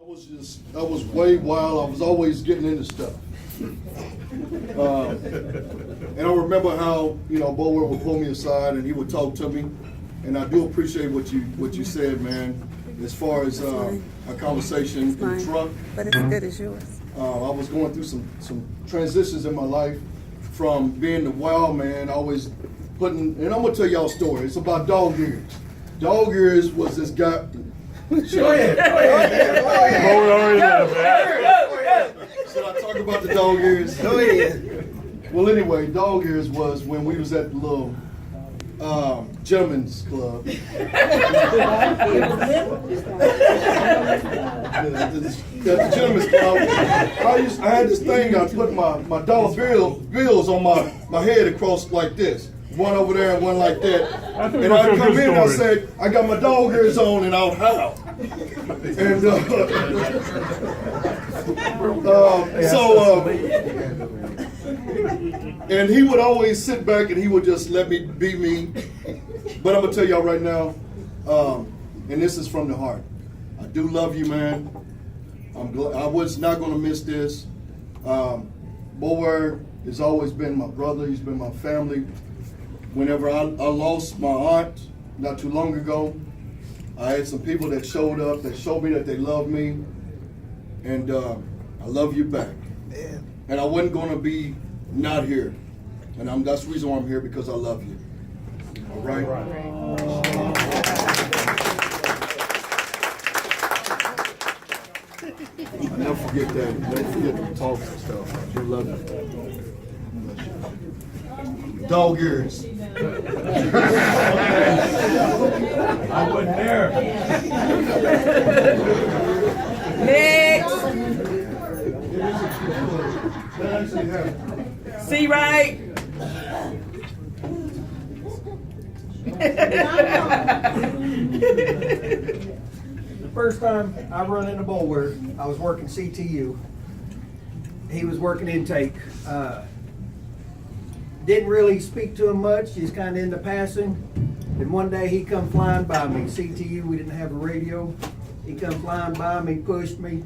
I was way wild. I was always getting into stuff. And I remember how, Boulware would pull me aside and he would talk to me. And I do appreciate what you said, man, as far as our conversation in the truck. But it's as good as yours. I was going through some transitions in my life from being the wild man, always putting, and I'm going to tell y'all a story. It's about dog ears. Dog ears was this guy. Go ahead. Should I talk about the dog ears? Go ahead. Well, anyway, dog ears was when we was at the little gentlemen's club. The gentlemen's club. I had this thing. I put my dollar bills on my head across like this. One over there and one like that. And I'd come in and I'd say, I got my dog ears on, and I'll howl. And and he would always sit back and he would just let me be me. But I'm gonna tell y'all right now, and this is from the heart. I do love you, man. I was not gonna miss this. Boulware has always been my brother. He's been my family. Whenever I lost my aunt not too long ago, I had some people that showed up that showed me that they love me, and I love you back. Yeah. And I wasn't going to be not here, and that's the reason why I'm here, because I love you. All right. I'll never forget that. Never forget the talks and stuff. I do love you. Dog ears. I wasn't there. Next. See right. The first time I run into Boulware, I was working CTU. He was working intake. Didn't really speak to him much, just kind of into passing. And one day he come flying by me. CTU, we didn't have a radio. He come flying by me, pushed me.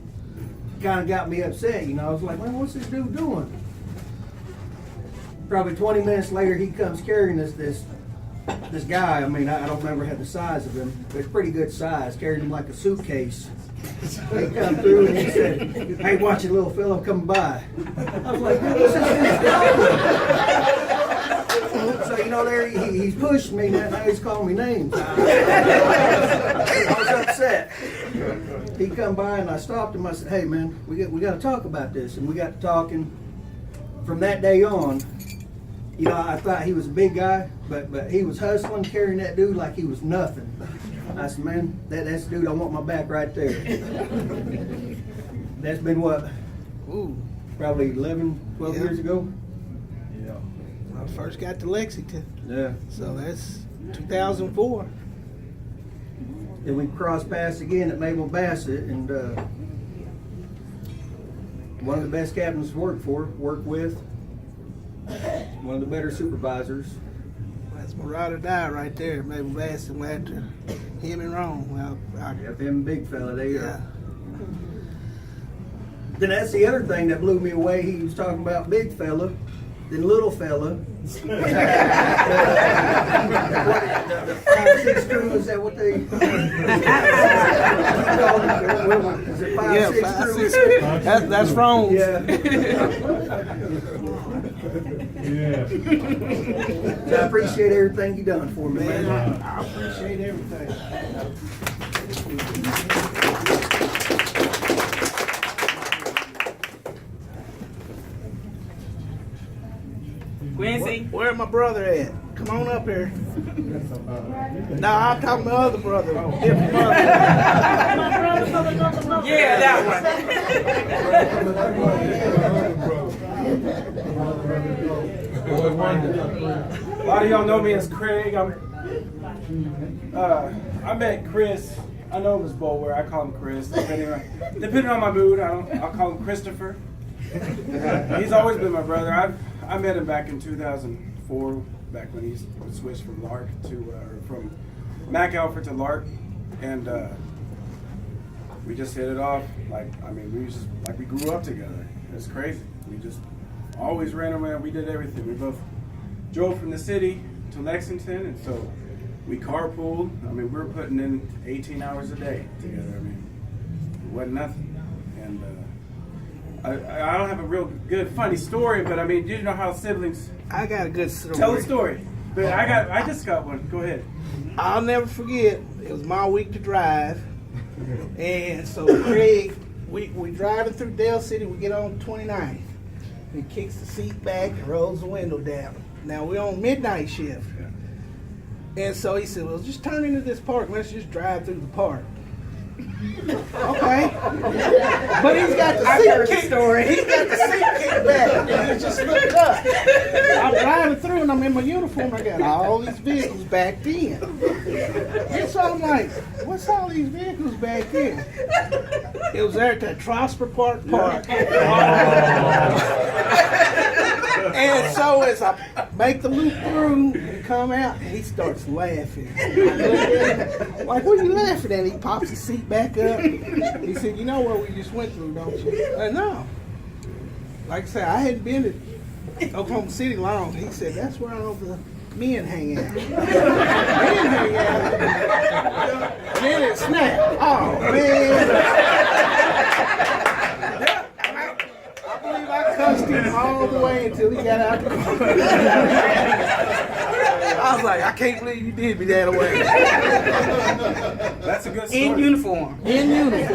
Kind of got me upset, I was like, man, what's this dude doing? Probably 20 minutes later, he comes carrying this guy. I mean, I don't remember the size of him, but it's pretty good size. Carried him like a suitcase. He come through and he said, hey, watch a little fellow come by. I was like, what's this? So, there he's pushed me, now he's calling me names. I was upset. He come by and I stopped him. I said, hey, man, we got to talk about this. And we got to talking. From that day on, I thought he was a big guy, but he was hustling, carrying that dude like he was nothing. I said, man, that's the dude I want my back right there. That's been what? Ooh, probably 11, 12 years ago. Yeah. When I first got to Lexington. Yeah. So that's 2004. Then we crossed paths again at Mabel Bassett, and one of the best captains to work with, one of the better supervisors. That's my ride or die right there. Mabel Bassett went after him and Ron. Well, Yep, him and big fella, they Then that's the other thing that blew me away. He was talking about big fella, then little fella. The 5-6 crew, is that what they? Is it 5-6 crew? That's wrong. Yeah. Yeah. So I appreciate everything you done for me, man. I appreciate everything. Quincy. Where my brother at? Come on up here. No, I'm talking about other brother. Different brother. Yeah, that A lot of y'all know me as Craig. I met Chris. I know him as Boulware. I call him Chris. Depending on my mood, I'll call him Christopher. He's always been my brother. I met him back in 2004, back when he switched from Lark to from Mac Alfred to Lark, and we just hit it off. We grew up together. It's crazy. We just always ran around. We did everything. We both drove from the city to Lexington, and so we carpooled. We were putting in 18 hours a day together. It wasn't nothing. And I don't have a real good funny story, but you know how siblings. I got a good story. Tell the story. But I just got one. Go ahead. I'll never forget. It was my week to drive, and so Craig, we driving through Dale City. We get on 29th. He kicks the seat back and rolls the window down. Now we're on midnight shift, and so he said, "Well, just turn into this park. Let's just drive through the park." Okay, but he's got the seat kicked. He's got the seat kicked back, and he just looked up. I'm driving through, and I'm in my uniform. I got all these vehicles backed in, and so I'm like, "What's all these vehicles back in?" It was there at that Trosper Park. And so as I make the loop through and come out, he starts laughing. Like, what are you laughing at? He pops his seat back up. He said, "You know what we just went through, don't you?" I know. Like I said, I hadn't been to Oklahoma City long. He said, "That's where all the men hang out." Men hang out. And then it snapped. Oh, man. I cussed him all the way until he got out the car. I was like, I can't believe you did me that way. That's a good story. In uniform. In uniform.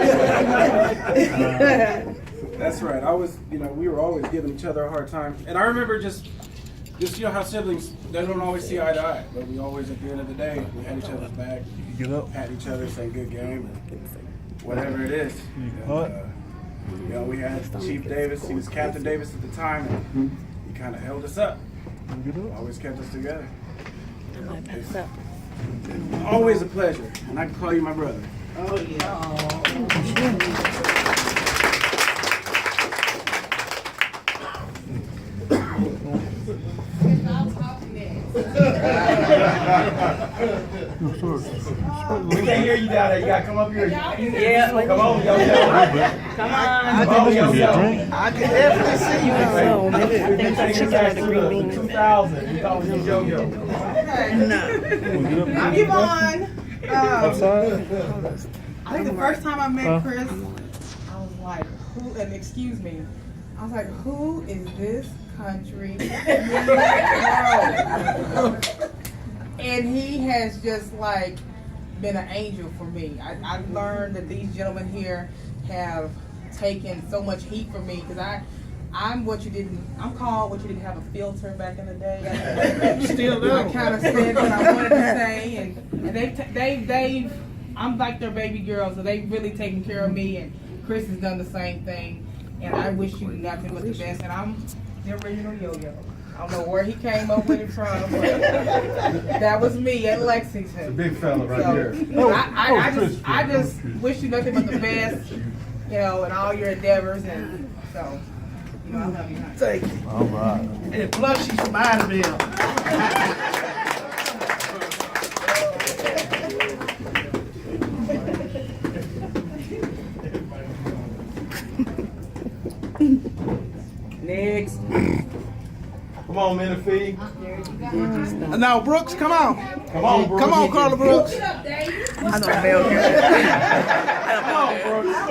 That's right. We were always giving each other a hard time. And I remember just how siblings, they don't always see eye to eye, but we always, at the end of the day, we had each other's back, pat each other, say good game, whatever it is. And, we had Chief Davis, he was Captain Davis at the time, and he kind of held us up. Always kept us together. It's always a pleasure, and I can call you my brother. Oh, yeah. We can't hear you down there. You gotta come up here. Yeah. Come on, yo. Come on. I can definitely see you. We've been taking us back to the 2000. We thought it was yo-yo. I'm Yvonne. I think the first time I met Chris, I was like, who, and excuse me, I was like, who is this country? And he has just like been an angel for me. I've learned that these gentlemen here have taken so much heat from me because I'm called what you didn't have a filter back in the day. Still do. I kind of said what I wanted to say, and they've I'm like their baby girl, so they've really taken care of me, and Chris has done the same thing, and I wish you nothing but the best, and I'm the original yo-yo. I don't know where he came up with it from, but that was me at Lexington. It's a big fella right here. I just wish you nothing but the best, in all your endeavors, and so, I love you. Thank you. All right. And plus, she's from Ironville. Next. Come on, Menifee. Now, Brooks, come on. Come on, Brooks. Come on, Carla Brooks. I know Mel here.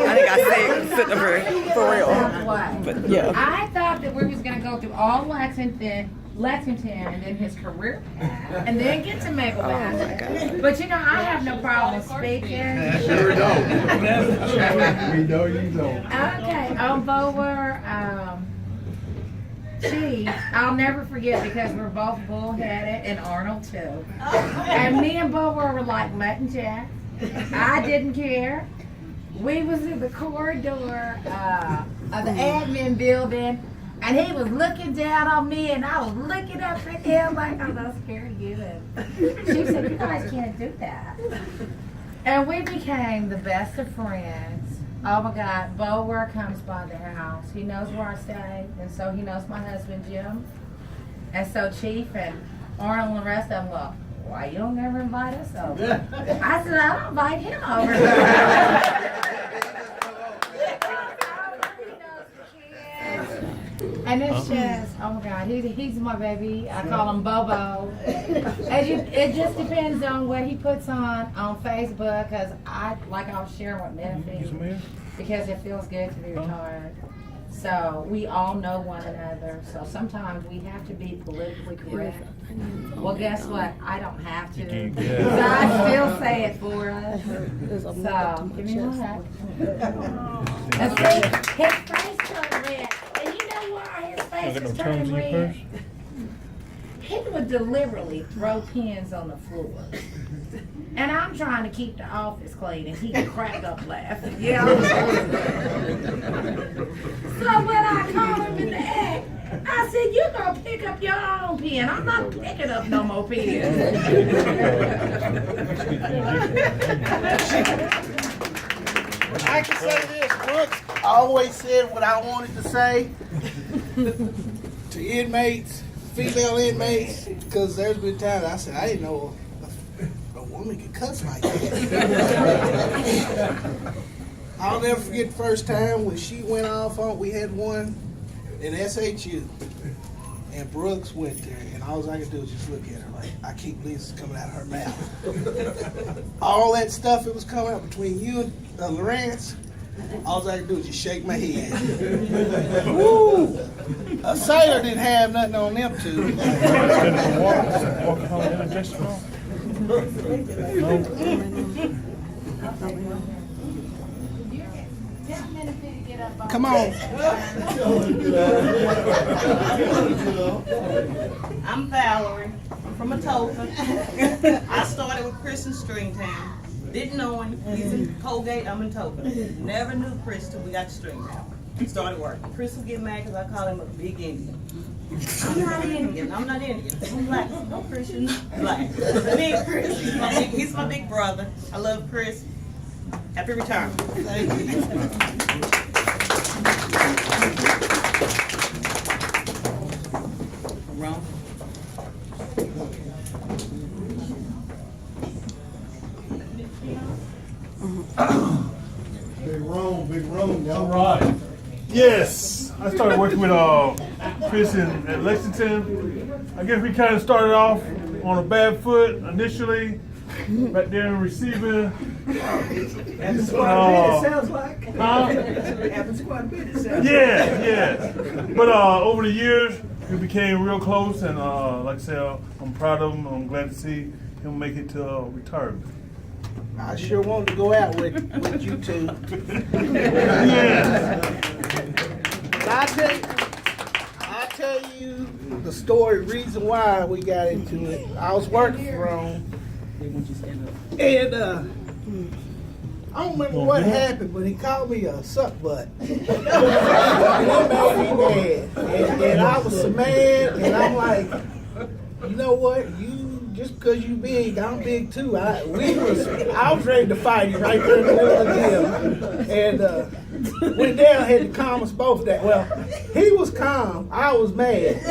I think I said sit over for real. But yeah. I thought that we was gonna go through all Lexington and then his career path, and then get to Maple Valley. But I have no problem speaking. Sure don't. We know you don't. Okay, on Boulware, Chief, I'll never forget because we're both bullheaded, and Arnold too. And me and Boulware were like Mutt and Jack. I didn't care. We was in the corridor of the admin building, and he was looking down on me, and I was looking up at him like I'm not scared of you. And she said, "You guys can't do that." And we became the best of friends. Oh my God, Boulware comes by the house. He knows where I stay, and so he knows my husband Jim. And so Chief and Arnold and the rest of them go, "Why you don't ever invite us over?" I said, "I don't invite him over." And it's just, oh my God, he's my baby. I call him Bobo. It just depends on what he puts on Facebook, because I was sharing with Menifee, because it feels good to be retired. So we all know one another. So sometimes we have to be politically correct. Well, guess what? I don't have to. So I still say it for us. So give me one. And see, his face turned red. And you know why his face is turning red? He would deliberately throw pins on the floor. And I'm trying to keep the office clean, and he cracked up laughing. You know? So when I called him in the act, I said, "You're going to pick up your own pen. I'm not picking up no more pens." I can say this, Brooks always said what I wanted to say to inmates, female inmates, because there's been times I said, I didn't know a woman could cuss like that. I'll never forget the first time when she went off on, we had one in SHU, and Brooks went there, and all I could do was just look at her like, I can't believe this is coming out of her mouth. All that stuff that was coming out between you and Lawrence, all I could do was just shake my head. Woo! A sailor didn't have nothing on them two. Come on. I'm Valerie. I'm from Atoka. I started with Chris in Stringtown. Didn't know him. He's in Colgate. I'm in Toka. Never knew Chris till we got to Stringtown. Started working. Chris will get mad because I call him a big Indian. I'm not Indian. I'm not Indian. I'm black. No Christian. Black. Big Chris. He's my big brother. I love Chris. Happy retirement. Thank you. Wrong. Big Rome, y'all. All right. Yes, I started working with Chris at Lexington. I guess we kind of started off on a bad foot initially, right there in receiving. Happens quite a bit, it sounds like. Happens quite a bit, it sounds like. Yeah. But over the years, we became real close, and like I said, I'm proud of him. I'm glad to see him make it to retirement. I sure wanted to go out with you two. Yeah. I'll tell you the story, reason why we got into it. I was working for him, and I don't remember what happened, but he called me a suck butt. And that made me mad. And I was so mad, and I'm like, you know what? Just because you big, I'm big too. I was ready to fight him right there in the middle of the gym. And went down, had to calm us both down. Well, he was calm, I was mad.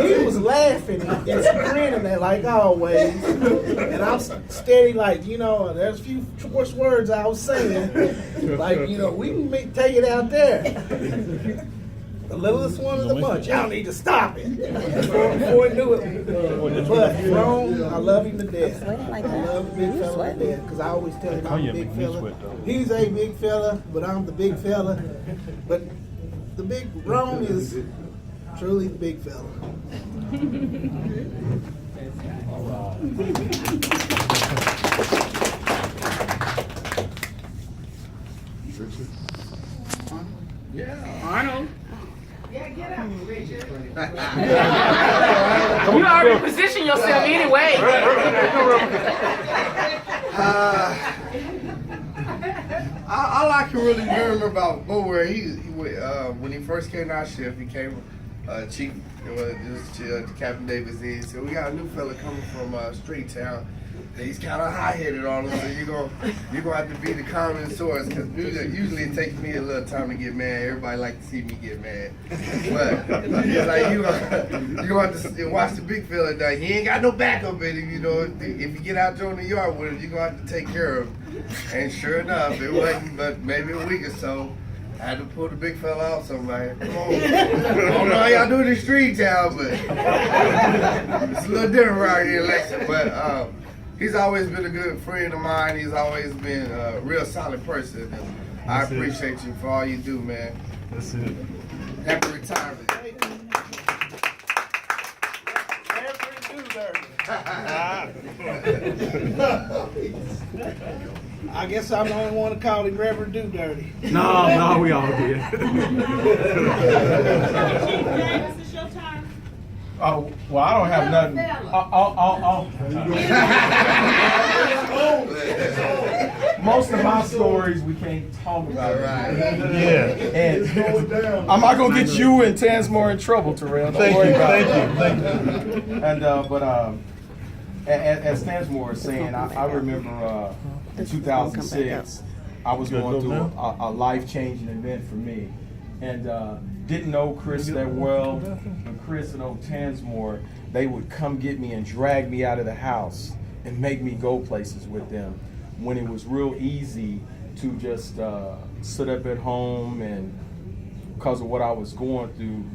He was laughing and grinning at like always. And I'm steady like, there's a few choice words I was saying. Like, we can take it out there. The littlest one of the bunch. Y'all need to stop it before I knew it. But Rome, I love him to death. I love the big fella to death because I always tell him I'm a big fella. He's a big fella, but I'm the big fella. But the big Rome is truly the big fella. Yeah, Arnold. Yeah, get up, Richard. You already position yourself anyway. All I can really remember about Boulware, when he first came to our shift, he came chief, Captain Davis in. So we got a new fella coming from Straight Town. He's kind of high-headed on him, so you're gonna have to be the common source, because usually it takes me a little time to get mad. Everybody like to see me get mad, but it's like you're gonna have to watch the big fella. Now he ain't got no backup in him, If you get out there in the yard with him, you're gonna have to take care of him. And sure enough, it wasn't but maybe a week or so. I had to pull the big fella out somebody. Come on. I don't know how y'all do it in street town, but it's a little different around here in Lexington. But he's always been a good friend of mine. He's always been a real solid person. And I appreciate you for all you do, man. That's it. Happy retirement. I guess I'm the only one to call him Reverend Do Dirty. No, we all did. It's your turn. Oh, well, I don't have nothing. Most of my stories we can't talk about. Right. Yeah. And I'm not gonna get you and Tansmore in trouble, Terrell. Don't worry about it. Thank you. And as Tansmore is saying, I remember in 2006, I was going through a life-changing event for me, and didn't know Chris that well. But Chris and old Tansmore, they would come get me and drag me out of the house and make me go places with them, when it was real easy to just sit up at home and, because of what I was going through,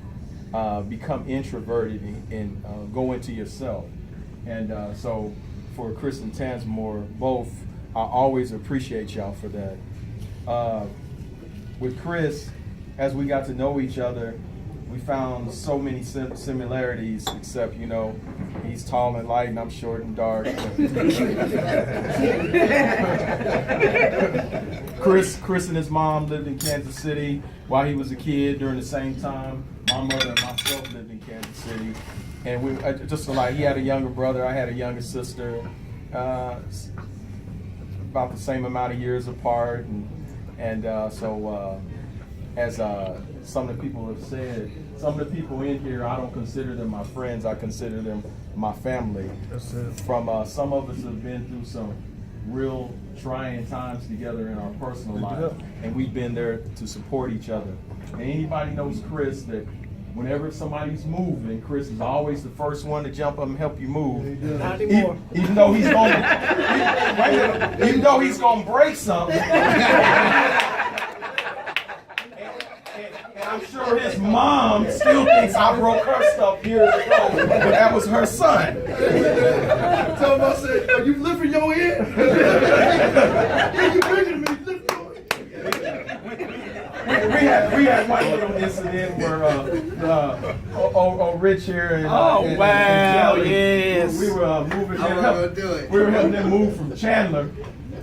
become introverted and go into yourself. And so for Chris and Tansmore, both, I always appreciate y'all for that. With Chris, as we got to know each other, we found so many similarities, except, you know, he's tall and light and I'm short and dark. Chris and his mom lived in Kansas City while he was a kid. During the same time, my mother and myself lived in Kansas City. And we just like, he had a younger brother, I had a younger sister, about the same amount of years apart. And so as some of the people have said, some of the people in here, I don't consider them my friends, I consider them my family. From some of us have been through some real trying times together in our personal life, and we've been there to support each other. And anybody knows Chris, that whenever somebody's moving, Chris is always the first one to jump up and help you move. Not anymore. Even though he's gonna break something. I'm sure his mom still thinks I broke her stuff years ago, but that was her son. Tell him I said, are you lifting your head? You bigger than me, lift your head. We had one little incident where Rich here and Oh, wow, yes. we were moving. I was gonna do it. We were helping them move from Chandler,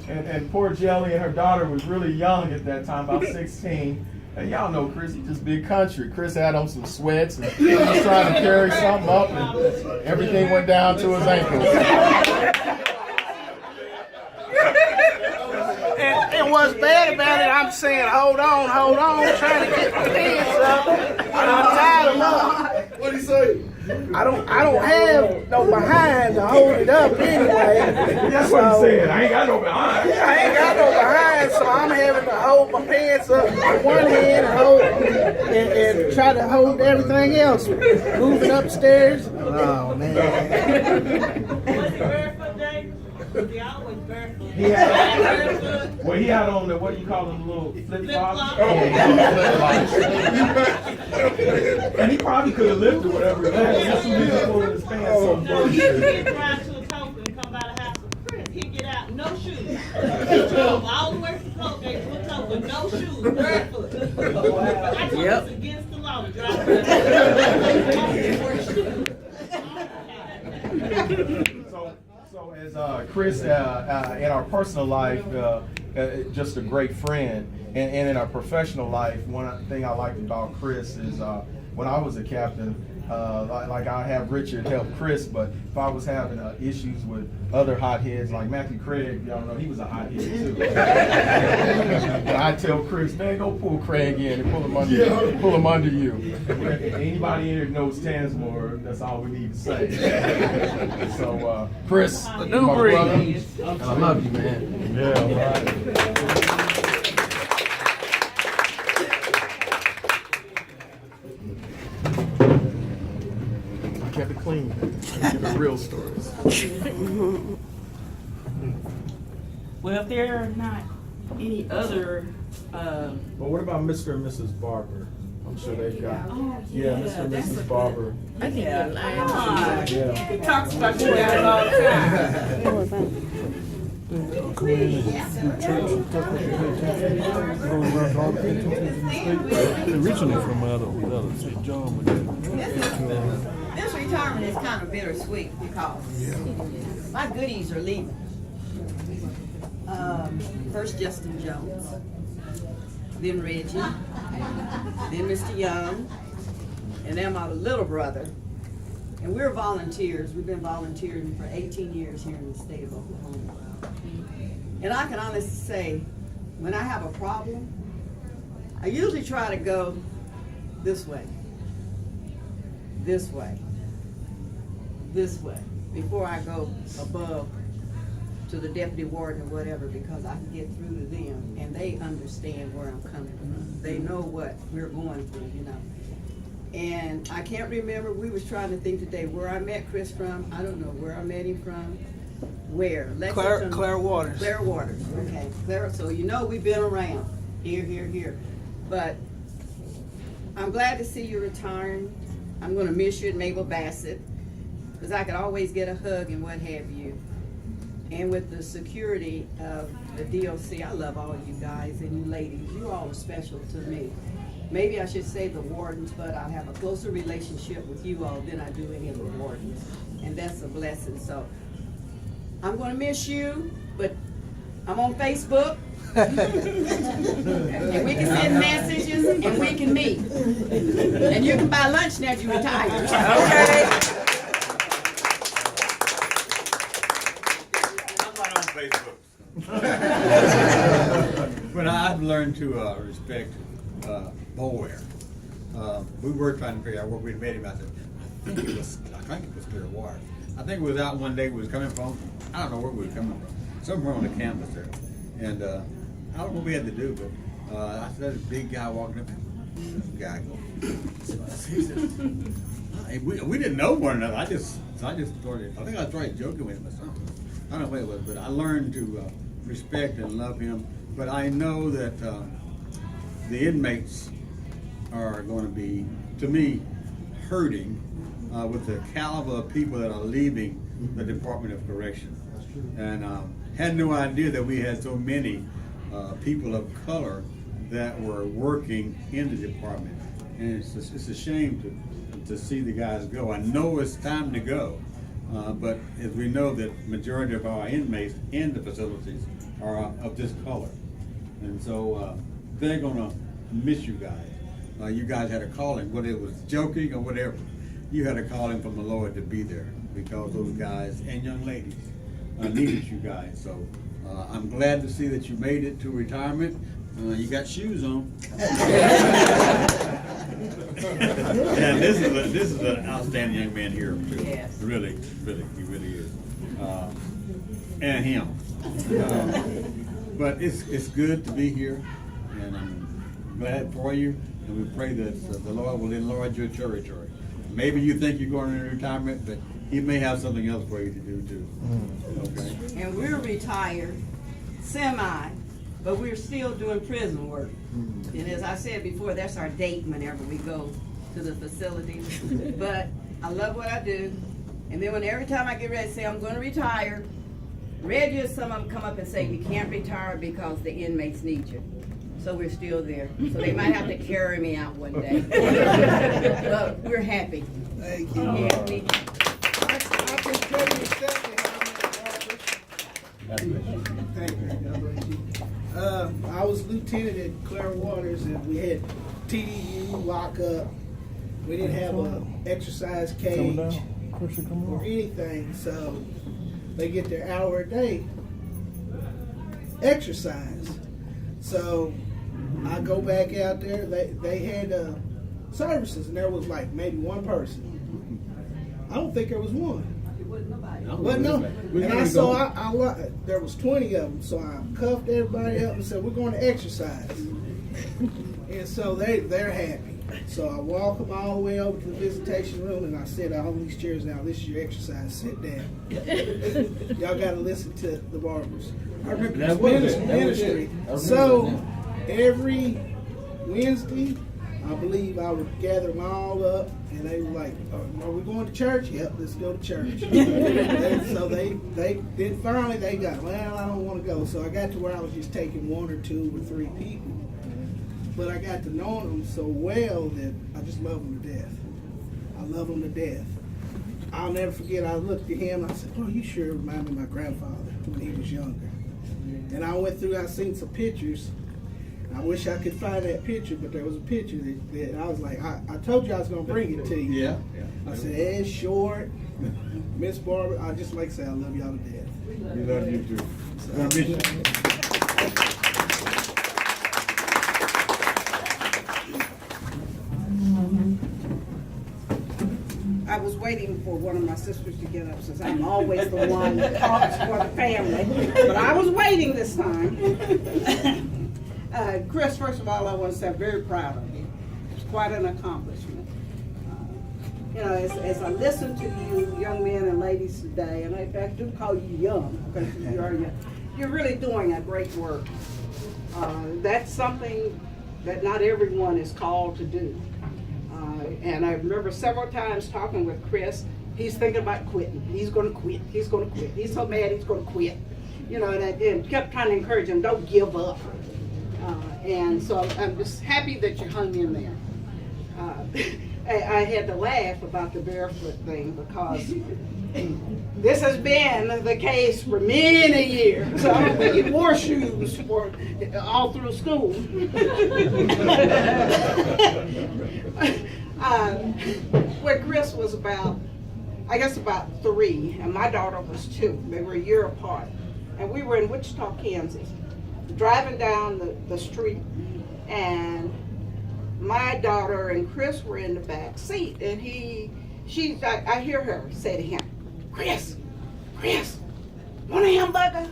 and poor Jelly and her daughter was really young at that time, about 16. And y'all know Chris, he's just big country. Chris had on some sweats and he was trying to carry something up and everything went down to his ankles. And what's bad about it, I'm saying, hold on, trying to get my pants up. I'm tired enough. What'd he say? I don't have no behind to hold it up anyway. That's what he said. I ain't got no behind. I ain't got no behind, so I'm having to hold my pants up with one hand and try to hold everything else. Moving upstairs. Oh man. Was it barefoot day? He always barefoot. He had on the, what do you call them, little flip-flops? Flip-flops. And he probably could have lifted whatever it was. That's what he was pulling his pants No, on. he'd drive to a token and come by the house with Chris. He'd get out, no shoes. He drove all the way from Colgate to a token, no shoes, barefoot. I told him it's against the law to drive So as Chris, in our personal life, just a great friend, and in our professional life, one thing I liked about Chris is when I was a captain, like I have Richard help Chris, but if I was having issues with other hotheads like Matthew Craig, y'all know he was a hothead too. And I tell Chris, man, go pull Craig in and pull him under you. Anybody in here knows Tansmore, that's all we need to say. So Chris, my brother, and I love you, man. Yeah, all right. Kept it clean. Give the real stories. Well, if there are not any other But what about Mr. and Mrs. Barber? I'm sure they've got. Yeah, Mr. and that's Mrs. Barber. I think you're lying. Yeah. He talks about you guys all the time. Originally from out of St. John. This retirement is kind of bittersweet because my goodies are leaving. First Justin Jones, then Reggie, then Mr. Young, and then my little brother. And we're volunteers. We've been volunteering for 18 years here in the state of Oklahoma. And I can honestly say, when I have a problem, I usually try to go this way, this way, this way, before I go above to the deputy warden or whatever, because I can get through to them and they understand where I'm coming from. They know what we're going through, you know. And I can't remember, we was trying to think today where I met Chris from. I don't know where I met him from. Where? Lexington. Claire Waters. Claire Waters, okay. Claire, so you know we've been around, here. But I'm glad to see you retiring. I'm gonna miss you at Mabel Bassett, because I could always get a hug and what have you. And with the security of the DOC, I love all you guys and you ladies. You all are special to me. Maybe I should say the wardens, but I have a closer relationship with you all than I do any of the wardens. And that's a blessing. So I'm gonna miss you, but I'm on Facebook. And we can send messages and we can meet. And you can buy lunch now if you retire. Okay. But I've learned to respect Boulware. We were trying to figure out where we met him. I said, I think it was Clearwater. I think it was out one day we was coming from. I don't know where we were coming from. Somewhere on the campus there. And I don't know what we had to do, but I said, this big guy walking up. This guy going. He said, we didn't know one another. I just started. I think I started joking with him or something. I don't know what it was, but I learned to respect and love him. But I know that the inmates are going to be, to me, hurting with the caliber of people that are leaving the Department of Correction. And had no idea that we had so many people of color that were working in the department. And it's a shame to see the guys go. I know it's time to go. But as we know that majority of our inmates in the facilities are of this color. And so they're gonna miss you guys. You guys had a calling, whether it was joking or whatever, you had a calling from the Lord to be there because those guys and young ladies needed you guys. So I'm glad to see that you made it to retirement. You got shoes on. And this is an outstanding young man here too. Yes. Really, he really is. And him. But it's good to be here, and I'm glad for you. And we pray that the Lord will enlarge your territory. Maybe you think you're going into retirement, but He may have something else for you to do too. Okay. And we're retired, semi, but we're still doing prison work. And as I said before, that's our date whenever we go to the facility. But I love what I do. And then every time I get ready to say I'm going to retire, Reggie or some of them come up and say, you can't retire because the inmates need you. So we're still there. So they might have to carry me out one day. But we're happy. Thank you. Yeah, I can tell you exactly how many Thank you. God bless you. I was lieutenant at Claire Waters, and we had TDU, lockup. We didn't have an exercise cage or anything, so they get their hour a day exercise. So I go back out there. They had services, and there was like maybe one person. I don't think there was one. But no, and I saw there was 20 of them, so I cuffed everybody up and said, we're going to exercise. And so they're happy. So I walk them all the way over to the visitation room, and I sit on these chairs. Now, this is your exercise. Sit down. Y'all got to listen to the barbers. I remember this ministry. So every Wednesday, I believe I would gather them all up, and they were like, "Are we going to church?" Yep, let's go to church. And so they then finally they got, well, I don't want to go. So I got to where I was just taking 1 or 2 or 3 people, but I got to know them so well that I just love them to death. I love them to death. I'll never forget. I looked at him and I said, "Oh, you sure remind me of my grandfather when he was younger." And I went through. I seen some pictures. I wish I could find that picture, but there was a picture that I was like, I told you I was going to bring it to you. Yeah. I said, Ed Short, Miss Barbara, I just like to say I love y'all to death. We love you too. So, I was waiting for one of my sisters to get up, since I'm always the one that talks for the family. But I was waiting this time. Chris, first of all, I want to say I'm very proud of you. It's quite an accomplishment. You know, as I listen to you, young men and ladies today, and I do call you young because you are young, you're really doing a great work. That's something that not everyone is called to do. And I remember several times talking with Chris. He's thinking about quitting. He's going to quit. He's going to quit. He's so mad he's going to quit. You know, and kept trying to encourage him, don't give up. And so I'm just happy that you hung in there. I had to laugh about the barefoot thing because this has been the case for many years. So I don't think he wore shoes for all through school. When Chris was about 3, and my daughter was 2. They were a year apart. And we were in Wichita, Kansas, driving down the street, and my daughter and Chris were in the back seat, and I hear her say to him, Chris, want a hamburger?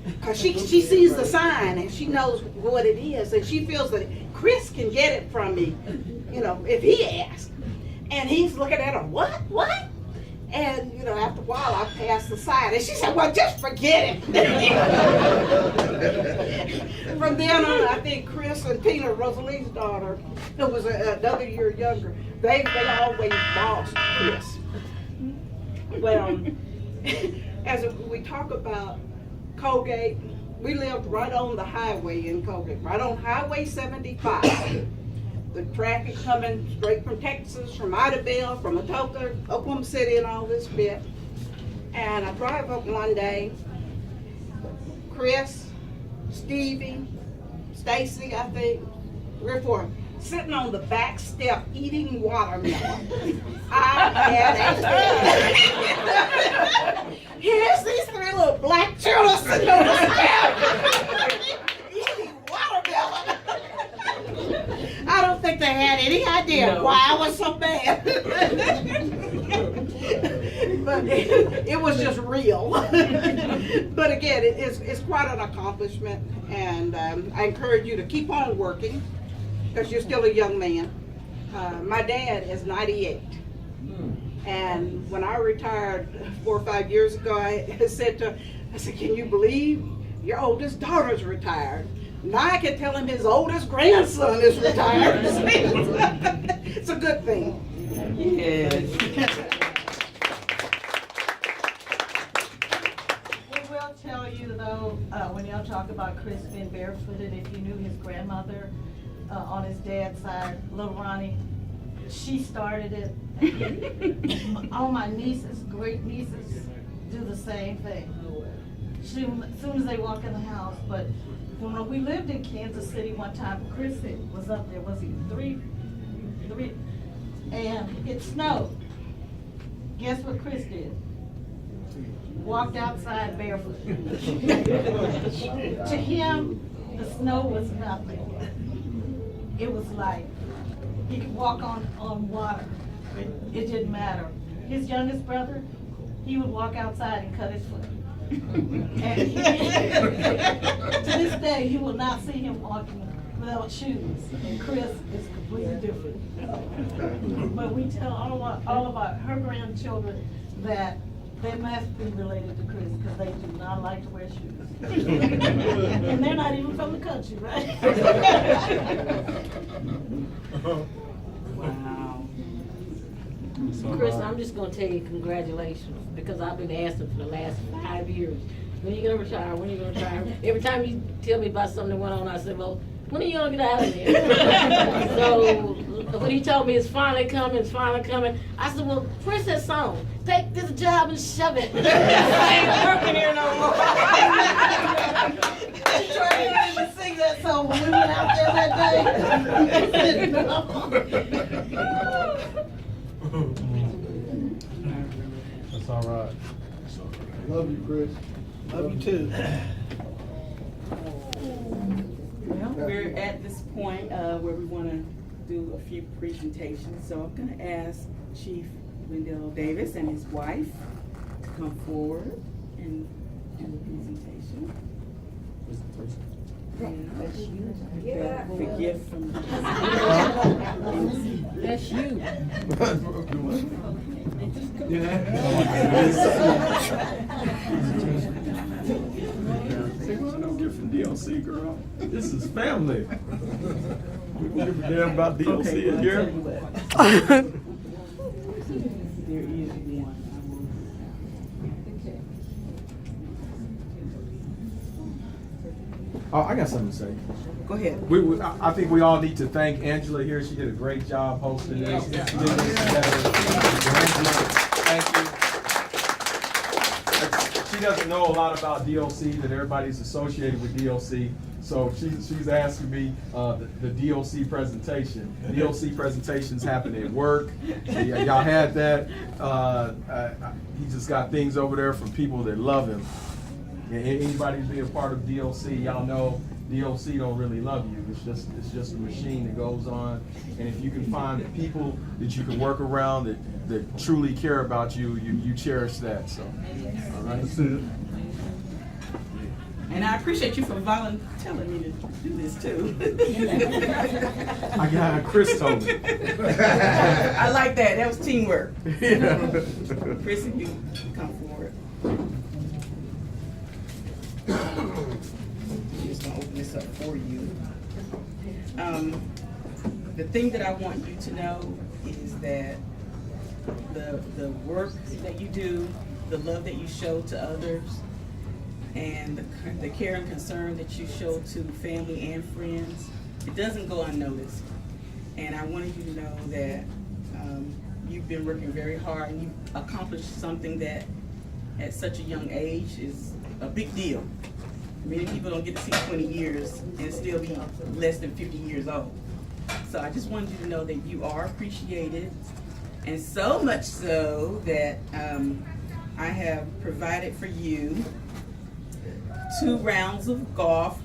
Because she sees the sign and she knows what it is, and she feels that Chris can get it from me, you know, if he asks. And he's looking at her, what? And, you know, after a while, I passed the sign, and she said, well, just forget it. From then on, I think Chris and Tina, Rosalie's daughter, who was another year younger, they always bossed Chris. Well, as we talk about Colgate, we lived right on the highway in Colgate, right on Highway 75. The traffic coming straight from Texas, from Idabel, from Atoka, Oklahoma City, and all this bit. And I drive up one day, Chris, Stevie, Stacy, I think, 3 or 4, sitting on the back step eating watermelon. I had a here's these 3 little black children sitting on the step eating watermelon. I don't think they had any idea why I was so bad. But it was just real. But again, it's quite an accomplishment, and I encourage you to keep on working because you're still a young man. My dad is 98. And when I retired 4 or 5 years ago, I said, can you believe your oldest daughter's retired? Now I can tell him his oldest grandson is retired. It's a good thing. Yes. We will tell you though, when y'all talk about Chris being barefooted, if you knew his grandmother on his dad's side, little Ronnie, she started it. All my nieces, great nieces, do the same thing. As soon as they walk in the house, but when we lived in Kansas City one time, Chris was up there, was he 3? And it snowed. Guess what Chris did? Walked outside barefoot. To him, the snow was nothing. It was like he could walk on water. It didn't matter. His youngest brother, he would walk outside and cut his foot. And to this day, you will not see him walking without shoes. And Chris is completely different. But we tell all of her grandchildren that They must be related to Chris because they do not like to wear shoes. And they're not even from the country, right? Wow. Chris, I'm just gonna tell you congratulations, because I've been asking for the last 5 years, when are you gonna retire, when are you gonna retire? Every time you tell me about something that went on, I said, well, when are you gonna get out of there? So, when he told me it's finally coming, I said, well, Chris that song, take this job and shove it. I ain't working here no more. Troy didn't even sing that song when we went out there that day. That's all right. Love you, Chris. Love you too. Well, we're at this point where we want to do a few presentations. So I'm going to ask Chief Wendell Davis and his wife to come forward and do the presentation. That's you. The gift from That's you. Don't get from DLC, girl. This is family. We don't give a damn about DLC in here. There is one. Oh, I got something to say. Go ahead. I think we all need to thank Angela here. She did a great job hosting this. She did this together. Angela, thank you. She doesn't know a lot about DLC, that everybody's associated with DLC. So she's asking me the DLC presentation. DLC presentations happen at work. Y'all had that. He just got things over there from people that love him. Anybody who's been a part of DLC, y'all know DLC don't really love you. It's just a machine that goes on. And if you can find people that you can work around that truly care about you, you cherish that. So, all right. And I appreciate you for volunteering me to do this too. I got Chris told me. I like that. That was teamwork. Yeah. Chris, if you come forward. I'm just gonna open this up for you. The thing that I want you to know is that the work that you do, the love that you show to others, and the care and concern that you show to family and friends, it doesn't go unnoticed. And I wanted you to know that you've been working very hard and you've accomplished something that at such a young age is a big deal. Many people don't get to see 20 years and still be less than 50 years old. So I just wanted you to know that you are appreciated, and so much so that I have provided for you 2 rounds of golf.